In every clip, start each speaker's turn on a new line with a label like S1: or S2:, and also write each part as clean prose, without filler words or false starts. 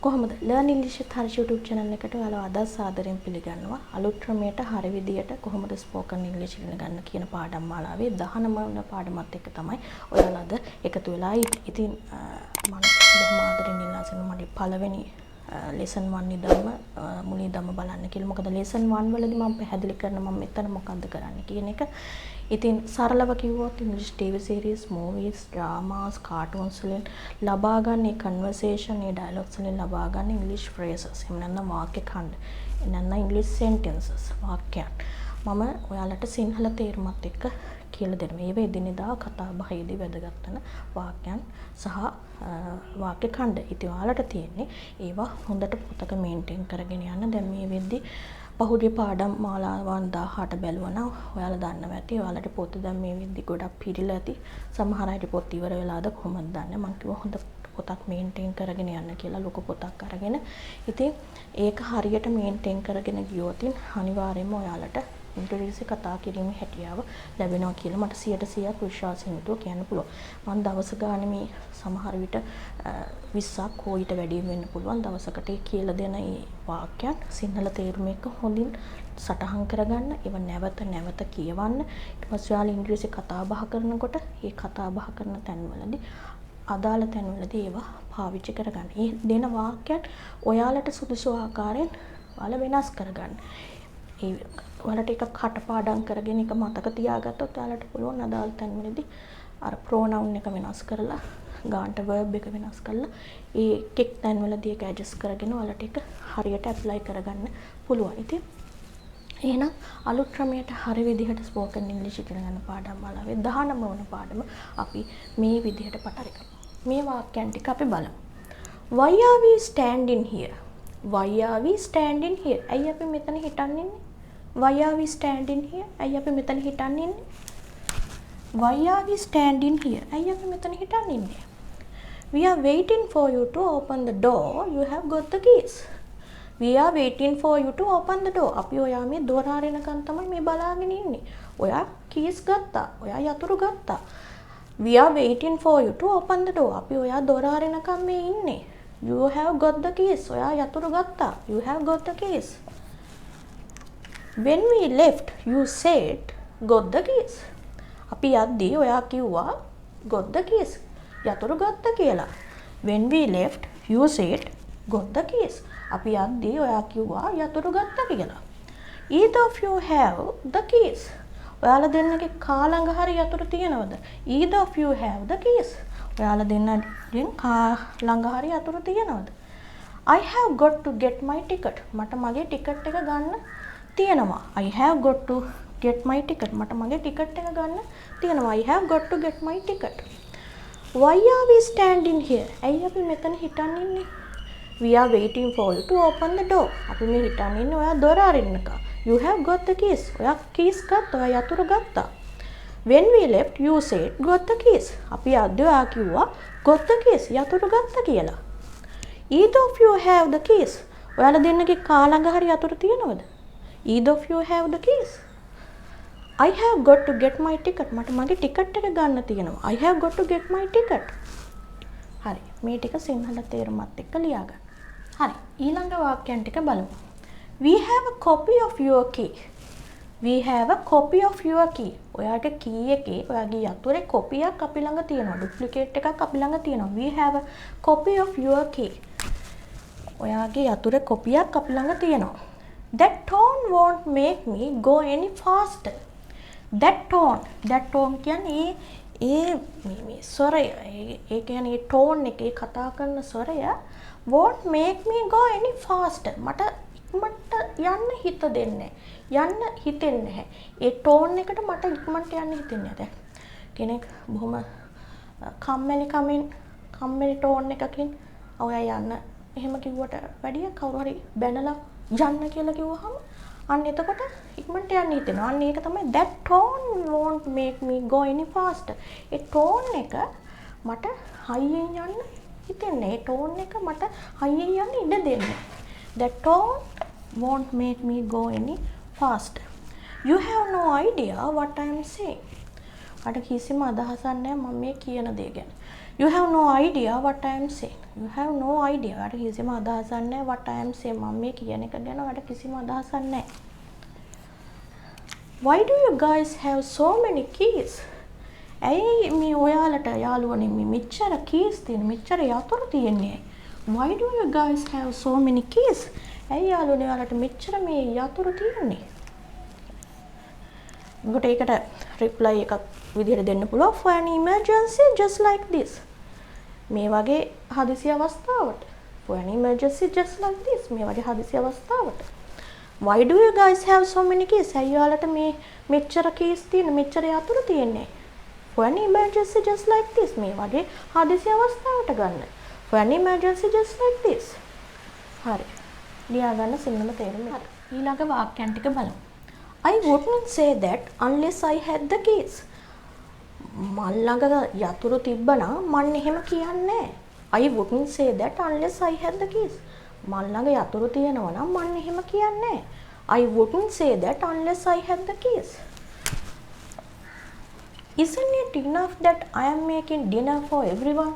S1: කොහොමද Learn English with Harsh YouTube channel එකට ඔයාලව අද සාදරයෙන් පිළිගන්නවා. අලුත් ක්‍රමයට හරි විදියට කොහොමද spoken English ඉගෙන ගන්න කියන පාඩම් මාලාවේ 19 වෙනි පාඩමත් එක්ක තමයි ඔයාලා අද එකතු වෙලා ඉතින් මම බොහොම ආදරෙන් ඉල්ලා සිටිනවා මගේ පළවෙනි lesson 1 ඉදම මුලින් ඉදම බලන්න කියලා. මොකද lesson 1 වලදී මම පැහැදිලි කරන මම මෙතන මොකද්ද කරන්න කියන එක. ඉතින් සරලව කිව්වොත් English TV series, movies, dramas, cartoons වලින් ලබා ගන්න conversation, dialogues වලින් ලබා ගන්න English phrases. එහෙම නැත්නම් වාක්‍ය ඛණ්ඩ. නැත්නම් English sentences වාක්‍යයන්. මම ඔයාලට සිංහල තේරුමත් එක්ක කියලා දෙනවා. මේ එදිනෙදා කතා බහේදී වැදගත් වෙන වාක්‍යයන් සහ වාක්‍ය ඛණ්ඩ. ඉතින් ඔයාලට තියෙන්නේ ඒවා හොඳට පොතක මේන්ටේන් කරගෙන යන්න. දැන් මේ වෙද්දී පහුගිය පාඩම් මාලාවන් 18 බැලුවා නම් ඔයාලා දන්නවා ඇති. ඔයාලට පොත දැන් මේ වෙද්දී ගොඩක් පිළිලා ඇති. සමහර අයට පොත් ඉවර වෙලාද කොහොමද දන්නේ. මම කිව්වා හොඳ පොතක් මේන්ටේන් කරගෙන යන්න කියලා ලොකු පොතක් අරගෙන. ඉතින් ඒක හරියට මේන්ටේන් කරගෙන ගියොත් අනිවාර්යයෙන්ම ඔයාලට ඉංග්‍රීසි කතා කිරීමේ හැකියාව ලැබෙනවා කියලා මට 100% විශ්වාසයෙන් යුතුව කියන්න පුළුවන්. මම දවස ගානේ මේ සමහර විට 20ක් හෝ ඊට වැඩිම වෙන්න පුළුවන් දවසකට කියලා දෙන මේ වාක්‍යයන් සිංහල තේරුම එක්ක හොඳින් සටහන් කරගන්න, ඒව නැවත නැවත කියවන්න. ඊට පස්සේ ඔයාලා ඉංග්‍රීසි කතා බහ කරනකොට මේ කතා බහ කරන තැන්වලදී අදාළ තැන්වලදී ඒවා පාවිච්චි කරගන්න. මේ දෙන වාක්‍යයන් ඔයාලට සුදුසු ආකාරයෙන් ඔයාලා වෙනස් කරගන්න. ඒ ඔයාලට එක කටපාඩම් කරගෙන එක මතක තියාගත්තොත් ඔයාලට පුළුවන් අදාළ තැන්වලදී අර pronoun එක වෙනස් කරලා ගාන්ට verb එක වෙනස් කරලා ඒ එක් තැන්වලදී ඒක adjust කරගෙන ඔයාලට ඒක හරියට apply කරගන්න පුළුවන්. ඉතින් එහෙනම් අලුත් ක්‍රමයට හරි විදිහට spoken English ඉගෙන ගන්න පාඩම් මාලාවේ 19 වෙනි පාඩම අපි මේ විදිහට පටන් ගමු. මේ වාක්‍යයන් ටික අපි බලමු. Why are we standing here? Why are we standing here? ඇයි අපි මෙතන හිටන් ඉන්නේ? Why are we standing here? ඇයි අපි මෙතන හිටන් ඉන්නේ? Why are we standing here? ඇයි අපි මෙතන හිටන් ඉන්නේ? We are waiting for you to open the door. You have got the keys. We are waiting for you to open the door. අපි ඔයා මේ දොර අරිනකන් තමයි මේ බලාගෙන ඉන්නේ. ඔයා keys ගත්තා. ඔයා යතුරු ගත්තා. We are waiting for you to open the door. අපි ඔයා දොර අරිනකන් මේ ඉන්නේ. You have got the keys. ඔයා යතුරු ගත්තා. You have got the keys. When we left, you said, got the keys. අපි යද්දී ඔයා කිව්වා got the keys. යතුරු ගත්ත කියලා. When we left, you said, got the keys. අපි යද්දී ඔයා කිව්වා යතුරු ගත්ත කියලා. Either of you have the keys. ඔයාලා දෙන්නගේ කා ළඟ හරි යතුරු තියනවද? Either of you have the keys. ඔයාලා දෙන්නගෙන් කා ළඟ හරි යතුරු තියනවද? I have got to get my ticket. මට මගේ ටිකට් එක ගන්න තියෙනවා. I have got to get my ticket. මට මගේ ටිකට් එක ගන්න තියෙනවා. I have got to get my ticket. Why are we standing here? ඇයි අපි මෙතන හිටන් ඉන්නේ? We are waiting for you to open the door. අපි මේ හිටන් ඉන්නේ ඔයා දොර අරින්නකම්. You have got the keys. ඔයා keys ගත්තා. ඔයා යතුරු ගත්තා. When we left, you said got the keys. අපි අද්ද ඔයා කිව්වා got the keys. යතුරු ගත්තා කියලා. Either of you have the keys. ඔයාලා දෙන්නගේ කා ළඟ හරි යතුරු තියනවද? Either of you have the keys. I have got to get my ticket. මට මගේ ටිකට් එක ගන්න තියෙනවා. I have got to get my ticket. හරි. මේ ටික සිංහල තේරුමත් එක්ක ලියා ගන්න. හරි. ඊළඟ වාක්‍යයන් ටික බලමු. We have a copy of your key. We have a copy of your key. ඔයාගේ key එකේ ඔයාගේ යතුරේ කොපියක් අපි ළඟ තියෙනවා. ඩුප්ලිකේට් එකක් අපි ළඟ තියෙනවා. We have a copy of your key. ඔයාගේ යතුරේ කොපියක් අපි ළඟ තියෙනවා. That tone won't make me go any faster. That tone කියන්නේ මේ ස්වරය. ඒ කියන්නේ tone එකේ කතා කරන ස්වරය won't make me go any faster. මට ඉක්මනට යන්න හිත දෙන්නේ යන්න හිතෙන්නේ නැහැ. ඒ tone එකට මට ඉක්මනට යන්න හිතෙන්නේ නැහැ. කෙනෙක් බොහොම කම්මැලි tone එකකින් ඔයා යන්න එහෙම කිව්වට වැඩිය කවුරු හරි බැනලා යන්න කියලා කිව්වහම අන්න එතකොට ඉක්මනට යන්න හිතෙනවා. අන්න ඒක තමයි that tone won't make me go any faster. A tone එක මට හයියෙන් යන්න හිතෙන්නේ. ඒ tone එක මට හයියෙන් යන්න ඉඩ දෙන්නේ. That tone won't make me go any faster. You have no idea what I am saying. අට කිසිම අදහසක් නැහැ මම මේ කියන දේ ගැන. You have no idea what I am saying. You have no idea. ඔයාට කිසිම අදහසක් නැහැ what I am saying. මම මේ කියන එක ගැන ඔයාට කිසිම අදහසක් නැහැ. Why do you guys have so many keys? ඇයි මේ ඔයාලට යාළුවනේ මේ මෙච්චර keys තියෙන මෙච්චර යතුරු තියෙන්නේ? Why do you guys have so many keys? ඇයි යාළුවනේ ඔයාලට මෙච්චර මේ යතුරු තියෙන්නේ? ඔකට ඒකට reply එකක් විදිහට දෙන්න පුළුවන් for an emergency just like this. මේ වගේ හදිසි අවස්ථාවට for an emergency just like this මේ වගේ හදිසි අවස්ථාවට why do you guys have so many keys ඇයි ඔයාලට මේ මෙච්චර keys තියෙන මෙච්චර යතුරු තියෙන්නේ for an emergency just like this මේ වගේ හදිසි අවස්ථාවට ගන්න for an emergency just like this හරි ලියා ගන්න සිංහල තේරුම හරි ඊළඟ වාක්‍යයන් ටික බලමු I wouldn't say that unless I had the keys මල් ළඟ යතුරු තිබ්බනම් මන් එහෙම කියන්නේ I wouldn't say that unless I had the keys මල් ළඟ යතුරු තියෙනවා නම් මන් එහෙම කියන්නේ I wouldn't say that unless I had the keys Isn't it enough that I am making dinner for everyone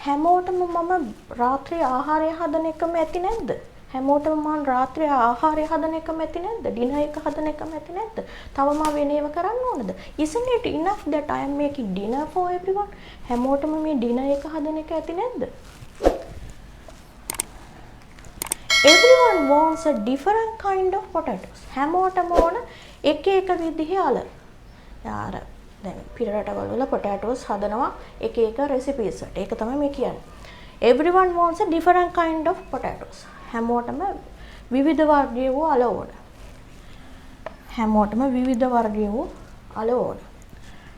S1: හැමෝටම මම රාත්‍රී ආහාරය හදන එකම ඇති නැද්ද හැමෝටම මම රාත්‍රී ආහාරය හදන එකම ඇති නැද්ද ඩිනර් එක හදන එකම ඇති නැද්ද තව මම වෙන ඒවා කරන්න ඕනද Isn't it enough that I am making dinner for everyone හැමෝටම මේ ඩිනර් එක හදන එක ඇති නැද්ද Everyone wants a different kind of potatoes හැමෝටම ඕන එක එක විදිහේ අල යාර දැන් පිට රටවල් වල potatoes හදනවා එක එක recipes වලට ඒක තමයි මේ කියන්නේ Everyone wants a different kind of potatoes හැමෝටම විවිධ වර්ගයේ වූ අල ඕන. හැමෝටම විවිධ වර්ගයේ වූ අල ඕන.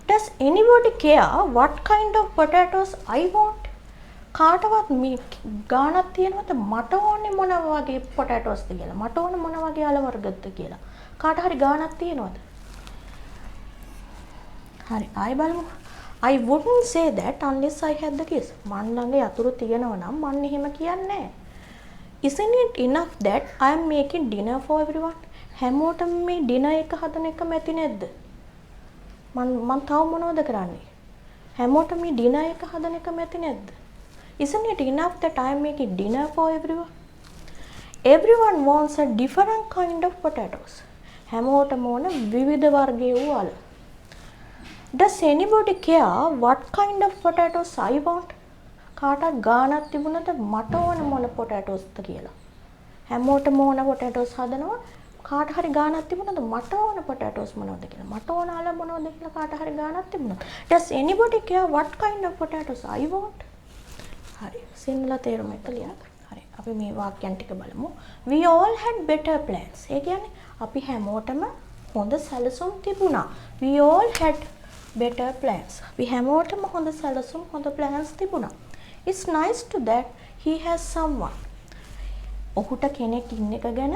S1: Does anybody care what kind of potatoes I want? කාටවත් මේ ගානක් තියෙනවද මට ඕනේ මොන වගේ potatoes ද කියලා. මට ඕනේ මොන වගේ අල වර්ගද කියලා. කාට හරි ගානක් තියෙනවද? හරි ආයි බලමු. I wouldn't say that unless I had the keys. මන් ළඟ යතුරු තියෙනවා නම් මන් එහෙම කියන්නේ නැහැ. Isn't it enough that I am making dinner for everyone? හැමෝටම මේ dinner එක හදන එක මැති නැද්ද? මම තව මොනවද කරන්නේ? හැමෝටම මේ dinner එක හදන එක මැති නැද්ද? Isn't it enough that I am making dinner for everyone? Everyone wants a different kind of potatoes. හැමෝටම ඕන විවිධ වර්ගයේ වූ අල. Does anybody care what kind of potatoes I want? කාටත් ගානක් තිබුණද මට ඕන මොන potatoes ද කියලා. හැමෝටම ඕන potatoes හදනවා. කාට හරි ගානක් තිබුණද මට ඕන potatoes මොනවද කියලා. මට ඕන අල මොනවද කියලා කාට හරි ගානක් තිබුණා. Does anybody care what kind of potatoes I want? හරි. සිංහල තේරුම එක ලියා ගන්න. හරි. අපි මේ වාක්‍යයන් ටික බලමු. We all had better plans. ඒ කියන්නේ අපි හැමෝටම හොඳ සැලසුම් තිබුණා. We all had better plans. අපි හැමෝටම හොඳ සැලසුම් හොඳ plans තිබුණා. It's nice to that he has someone. ඔහුට කෙනෙක් ඉන්න එක ගැන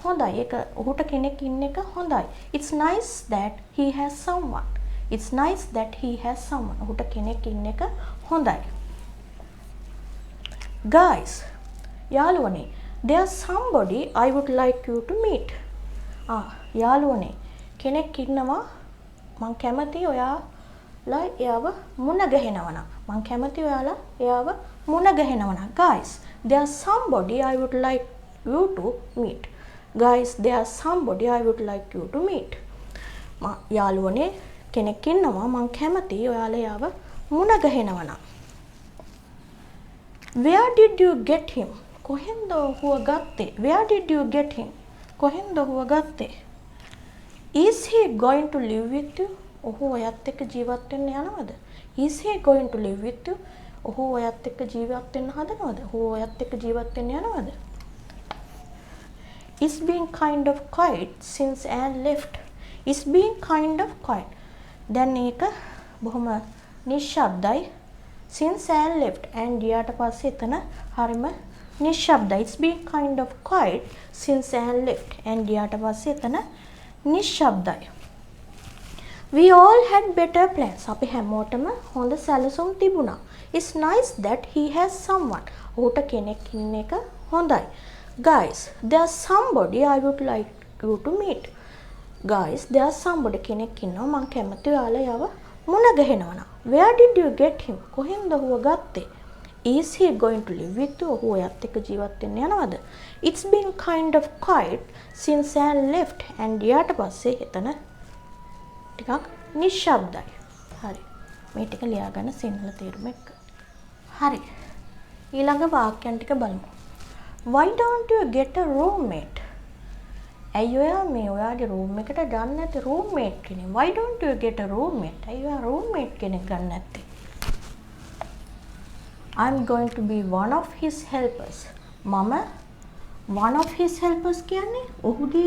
S1: හොඳයි. ඒක ඔහුට කෙනෙක් ඉන්න එක හොඳයි. It's nice that he has someone. It's nice that he has someone. ඔහුට කෙනෙක් ඉන්න එක හොඳයි. Guys, යාළුවනේ, there's somebody I would like you to meet. යාළුවනේ, කෙනෙක් ඉන්නවා මං කැමති ඔයාලා එයාව මුණ ගැහෙනවා නම්. මං කැමති ඔයාලා එයාව මුණ ගැහෙනවා නම්. Guys, there's somebody I would like you to meet. Guys, there's somebody I would like you to meet. යාළුවනේ, කෙනෙක් ඉන්නවා මං කැමති ඔයාලා එයාව මුණ ගැහෙනවා නම්. Where did you get him? කොහෙන්ද ඔහුව ගත්තේ? Where did you get him? කොහෙන්ද ඔහුව ගත්තේ? Is he going to live with you? ඔහු ඔයත් එක්ක ජීවත් වෙන්න යනවද? Is he going to live with you? ඔහු ඔයත් එක්ක ජීවත් වෙන්න හදනවද? ඔහු ඔයත් එක්ක ජීවත් වෙන්න යනවද? It's been kind of quiet since Anne left. It's been kind of quiet. දැන් ඒක බොහොම නිශ්ශබ්දයි. Since Anne left and ගියාට පස්සේ එතන හරිම නිශ්ශබ්දයි. It's been kind of quiet since Anne left and ගියාට පස්සේ එතන නිශ්ශබ්දයි. We all had better plans. අපි හැමෝටම හොඳ සැලසුම් තිබුණා. It's nice that he has someone. ඔහුට කෙනෙක් ඉන්න එක හොඳයි. Guys, there's somebody I would like you to meet. Guys, there's somebody කෙනෙක් ඉන්නවා මං කැමති ඔයාලා යව මුණ ගැහෙනවා. Where did you get him? කොහෙන්ද ඔහුව ගත්තේ? Is he going to live with you? ඔහු ඔයත් එක්ක ජීවත් වෙන්න යනවද? It's been kind of quiet since Anne left. and ඊට පස්සේ එතන ටිකක් නිශ්ශබ්දයි. හරි. මේ ටික ලියා ගන්න සිංහල තේරුම එක්ක. හරි. ඊළඟ වාක්‍යයන් ටික බලමු. Why don't you get a roommate? ඇයි ඔයා මේ ඔයාගේ රූම් එකට ගන්න නැති රූම්මේට් කෙනෙක්? Why don't you get a roommate? ඇයි ඔයා රූම්මේට් කෙනෙක් ගන්න නැත්තේ? I'm going to be one of his helpers. මම one of his helpers කියන්නේ ඔහුගේ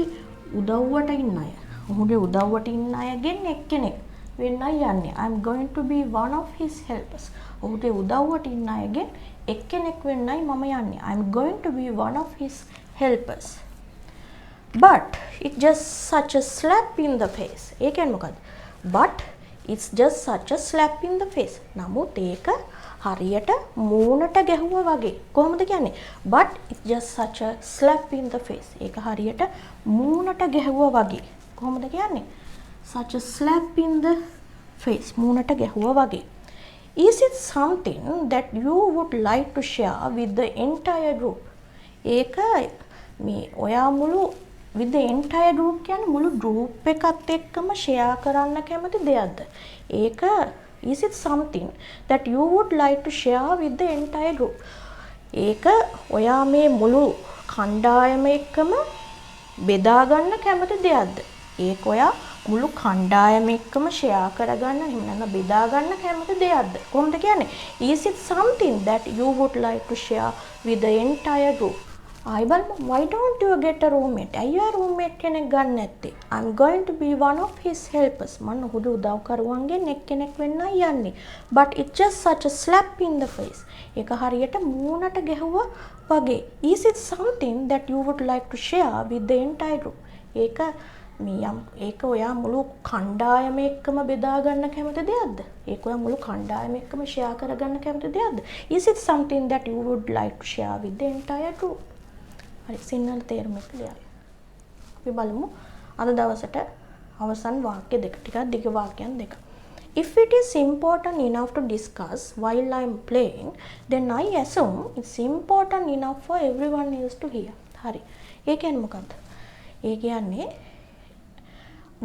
S1: උදව්වට ඉන්න අය. ඔහුගේ උදව්වට ඉන්න අයගෙන් එක්කෙනෙක් වෙන්නයි යන්නේ. I'm going to be one of his helpers. ඔහුගේ උදව්වට ඉන්න අයගෙන් එක්කෙනෙක් වෙන්නයි මම යන්නේ. I'm going to be one of his helpers. But it's just such a slap in the face. ඒ කියන්නේ මොකද්ද? But it's just such a slap in the face. නමුත් ඒක හරියට මූණට ගැහුවා වගේ. කොහොමද කියන්නේ? But it's just such a slap in the face. ඒක හරියට මූණට ගැහුවා වගේ. කොහොමද කියන්නේ? Such a slap in the face. මූණට ගැහුවා වගේ. Is it something that you would like to share with the entire group? ඒක මේ ඔයා මුළු with the entire group කියන්නේ මුළු group එකත් එක්කම share කරන්න කැමති දෙයක්ද? ඒක is it something that you would like to share with the entire group? ඒක ඔයා මේ මුළු කණ්ඩායම එක්කම බෙදා ගන්න කැමති දෙයක්ද? ඒක ඔයා මුළු කණ්ඩායම එක්කම share කරගන්න එහෙම නැත්නම් බෙදා ගන්න කැමති දෙයක්ද? කොහොමද කියන්නේ? Is it something that you would like to share with the entire group? I බලමු. Why don't you get a roommate? ඇයි ඔයා roommate කෙනෙක් ගන්න නැත්තේ? I'm going to be one of his helpers. මම ඔහුගේ උදව්කරුවන්ගෙන් එක්කෙනෙක් වෙන්නයි යන්නේ. But it's just such a slap in the face. ඒක හරියට මූණට ගැහුවා වගේ. Is it something that you would like to share with the entire group? ඒක ඔයා මුළු කණ්ඩායම එක්කම බෙදා ගන්න කැමති දෙයක්ද? ඒක ඔයා මුළු කණ්ඩායම එක්කම share කරගන්න කැමති දෙයක්ද? Is it something that you would like to share with the entire group? හරි සිංහල තේරුම එක ලියන්න. අපි බලමු අද දවසට අවසන් වාක්‍ය දෙක ටිකක් දිග වාක්‍යයන් දෙක. If it is important enough to discuss while I'm playing, then I assume it's important enough for everyone else to hear. හරි. ඒ කියන්නේ මොකක්ද? ඒ කියන්නේ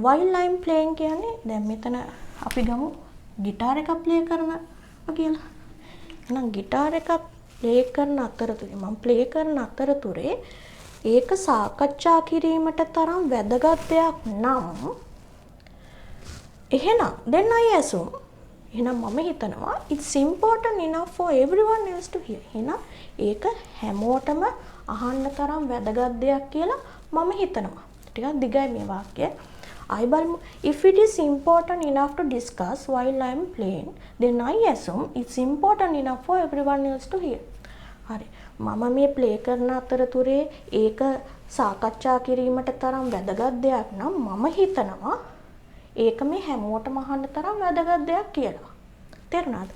S1: while I'm playing කියන්නේ දැන් මෙතන අපි ගමු গিitar එකක් ප්ලේ කරනවා කියලා. එහෙනම් গিitar එකක් ප්ලේ කරන අතරතුරේ මම ප්ලේ කරන අතරතුරේ ඒක සාකච්ඡා කිරීමට තරම් වැදගත් දෙයක් නම් එහෙනම් then I assume එහෙනම් මම හිතනවා it's important enough for everyone else to hear. එහෙනම් ඒක හැමෝටම අහන්න තරම් වැදගත් දෙයක් කියලා මම හිතනවා. ටිකක් දිගයි මේ වාක්‍යය. I බලමු. If it is important enough to discuss while I am playing, then I assume it's important enough for everyone else to hear. හරි. මම මේ ප්ලේ කරන අතරතුරේ ඒක සාකච්ඡා කිරීමට තරම් වැදගත් දෙයක් නම් මම හිතනවා ඒක මේ හැමෝටම අහන්න තරම් වැදගත් දෙයක් කියලා. තේරුණාද?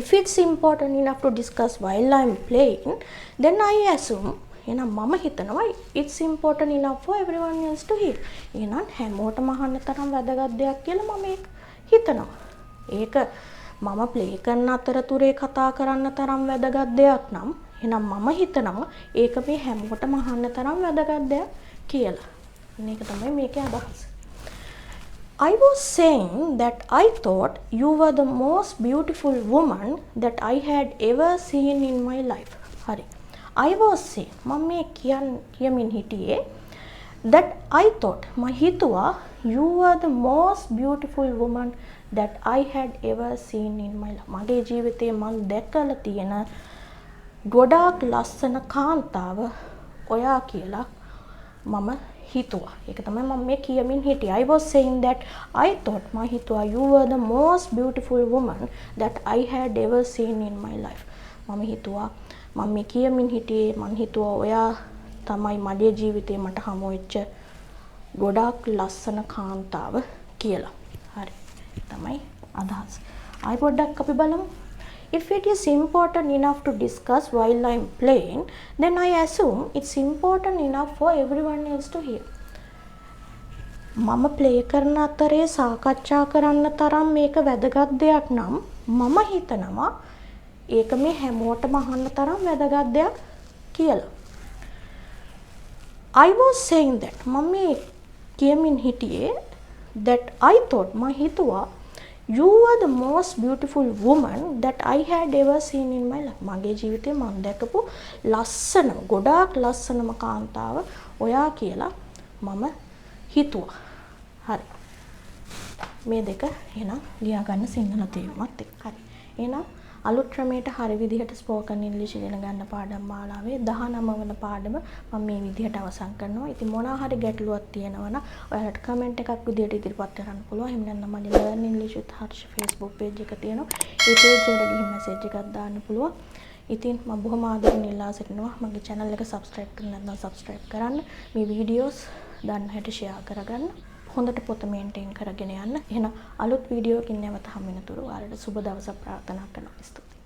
S1: If it's important enough to discuss while I'm playing, then I assume එහෙනම් මම හිතනවා it's important enough for everyone else to hear. එහෙනම් හැමෝටම අහන්න තරම් වැදගත් දෙයක් කියලා මම ඒක හිතනවා. ඒක මම ප්ලේ කරන අතරතුරේ කතා කරන්න තරම් වැදගත් දෙයක් නම් එහෙනම් මම හිතනවා ඒක මේ හැමෝටම අහන්න තරම් වැදගත් දෙයක් කියලා. මේක තමයි මේකේ අදහස. I was saying that I thought you were the most beautiful woman that I had ever seen in my life. හරි. I was saying මම මේ කියමින් හිටියේ that I thought මම හිතුවා you were the most beautiful woman that I had ever seen in my life. මගේ ජීවිතේ මම දැකලා තියෙන ගොඩාක් ලස්සන කාන්තාව ඔයා කියලා මම හිතුවා. ඒක තමයි මම මේ කියමින් හිටියේ. I was saying that I thought මම හිතුවා you were the most beautiful woman that I had ever seen in my life. මම හිතුවා මම මේ කියමින් හිටියේ මම හිතුවා ඔයා තමයි මගේ ජීවිතේ මට හමු වෙච්ච ගොඩාක් ලස්සන කාන්තාව කියලා. හරි. තමයි අදහස. ආයි පොඩ්ඩක් අපි බලමු. If it is important enough to discuss while I'm playing, then I assume it's important enough for everyone else to hear. මම ප්ලේ කරන අතරේ සාකච්ඡා කරන්න තරම් මේක වැදගත් දෙයක් නම් මම හිතනවා ඒක මේ හැමෝටම අහන්න තරම් වැදගත් දෙයක් කියලා. I was saying that මම මේ කියමින් හිටියේ that I thought මම හිතුවා you are the most beautiful woman that I had ever seen in my life. මගේ ජීවිතේ මම දැකපු ලස්සනම ගොඩාක් ලස්සනම කාන්තාව ඔයා කියලා මම හිතුවා. හරි. මේ දෙක එහෙනම් ලියා ගන්න සිංහල තේරුමත් එක්ක. හරි. එහෙනම් අලුත් ක්‍රමයට හරි විදිහට ස්පෝකන් ඉංග්‍රීසි ඉගෙන ගන්න පාඩම් මාලාවේ 19 වන පාඩම මම මේ විදිහට අවසන් කරනවා. ඉතින් මොනවා හරි ගැටලුවක් තියෙනවා නම් ඔයාලට කමෙන්ට් එකක් විදිහට ඉදිරිපත් කරන්න පුළුවන්. එහෙම නැත්නම් මගේ learn english with harsh Facebook page එක තියෙනවා. ඒ page එකට ගිහින් message එකක් දාන්න පුළුවන්. ඉතින් මම බොහොම ආදරෙන් ඉල්ලා සිටිනවා මගේ channel එක subscribe කරන්න නැත්නම් subscribe කරන්න. මේ videos දන්න හැටි share කරගන්න. හොඳට පොත මේන්ටේන් කරගෙන යන්න. එහෙනම් අලුත් වීඩියෝ එකකින් නැවත හමු වෙනතුරු ඔයාලට සුබ දවසක් ප්‍රාර්ථනා කරනවා. ස්තුතියි.